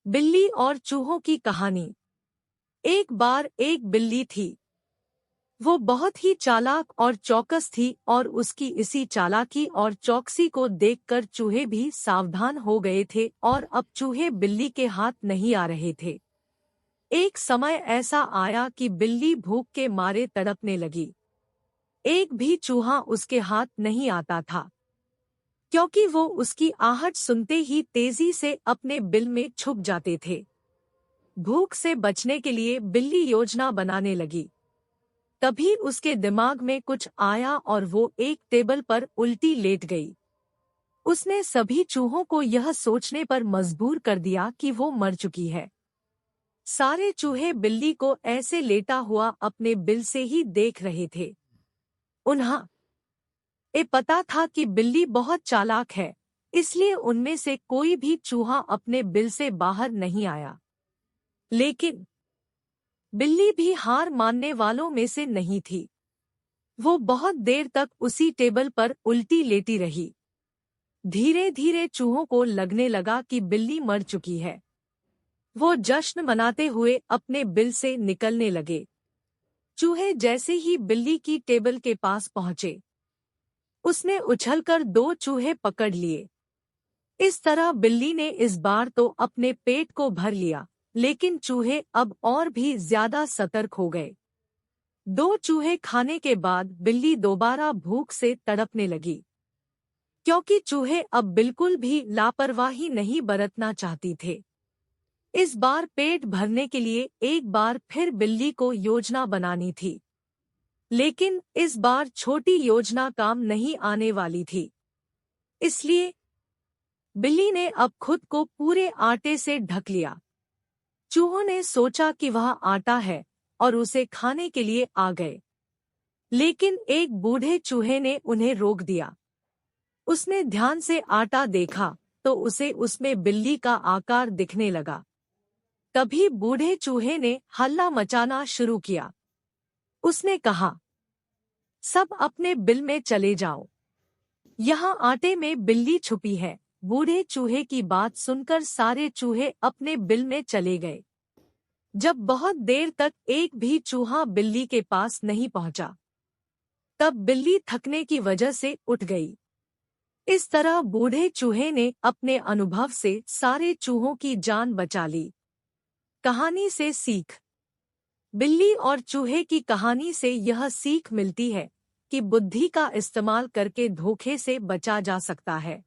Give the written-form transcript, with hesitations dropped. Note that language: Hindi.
बिल्ली और चूहों की कहानी। एक बार एक बिल्ली थी। वो बहुत ही चालाक और चौकस थी और उसकी इसी चालाकी और चौकसी को देखकर चूहे भी सावधान हो गए थे और अब चूहे बिल्ली के हाथ नहीं आ रहे थे। एक समय ऐसा आया कि बिल्ली भूख के मारे तड़पने लगी। एक भी चूहा उसके हाथ नहीं आता था, क्योंकि वो उसकी आहट सुनते ही तेजी से अपने बिल में छुप जाते थे। भूख से बचने के लिए बिल्ली योजना बनाने लगी। तभी उसके दिमाग में कुछ आया और वो एक टेबल पर उल्टी लेट गई। उसने सभी चूहों को यह सोचने पर मजबूर कर दिया कि वो मर चुकी है। सारे चूहे बिल्ली को ऐसे लेटा हुआ अपने बिल से ही देख रहे थे। उन्हें पता था कि बिल्ली बहुत चालाक है, इसलिए उनमें से कोई भी चूहा अपने बिल से बाहर नहीं आया। लेकिन बिल्ली भी हार मानने वालों में से नहीं थी। वो बहुत देर तक उसी टेबल पर उल्टी लेटी रही। धीरे धीरे चूहों को लगने लगा कि बिल्ली मर चुकी है। वो जश्न मनाते हुए अपने बिल से निकलने लगे। चूहे जैसे ही बिल्ली की टेबल के पास पहुंचे, उसने उछलकर दो चूहे पकड़ लिए। इस तरह बिल्ली ने इस बार तो अपने पेट को भर लिया, लेकिन चूहे अब और भी ज्यादा सतर्क हो गए। दो चूहे खाने के बाद बिल्ली दोबारा भूख से तड़पने लगी, क्योंकि चूहे अब बिल्कुल भी लापरवाही नहीं बरतना चाहती थे। इस बार पेट भरने के लिए एक बार फिर बिल्ली को योजना बनानी थी, लेकिन इस बार छोटी योजना काम नहीं आने वाली थी। इसलिए बिल्ली ने अब खुद को पूरे आटे से ढक लिया। चूहों ने सोचा कि वह आटा है और उसे खाने के लिए आ गए, लेकिन एक बूढ़े चूहे ने उन्हें रोक दिया। उसने ध्यान से आटा देखा तो उसे उसमें बिल्ली का आकार दिखने लगा। तभी बूढ़े चूहे ने हल्ला मचाना शुरू किया। उसने कहा, सब अपने बिल में चले जाओ, यहाँ आटे में बिल्ली छुपी है। बूढ़े चूहे की बात सुनकर सारे चूहे अपने बिल में चले गए। जब बहुत देर तक एक भी चूहा बिल्ली के पास नहीं पहुंचा, तब बिल्ली थकने की वजह से उठ गई। इस तरह बूढ़े चूहे ने अपने अनुभव से सारे चूहों की जान बचा ली। कहानी से सीख। बिल्ली और चूहे की कहानी से यह सीख मिलती है कि बुद्धि का इस्तेमाल करके धोखे से बचा जा सकता है।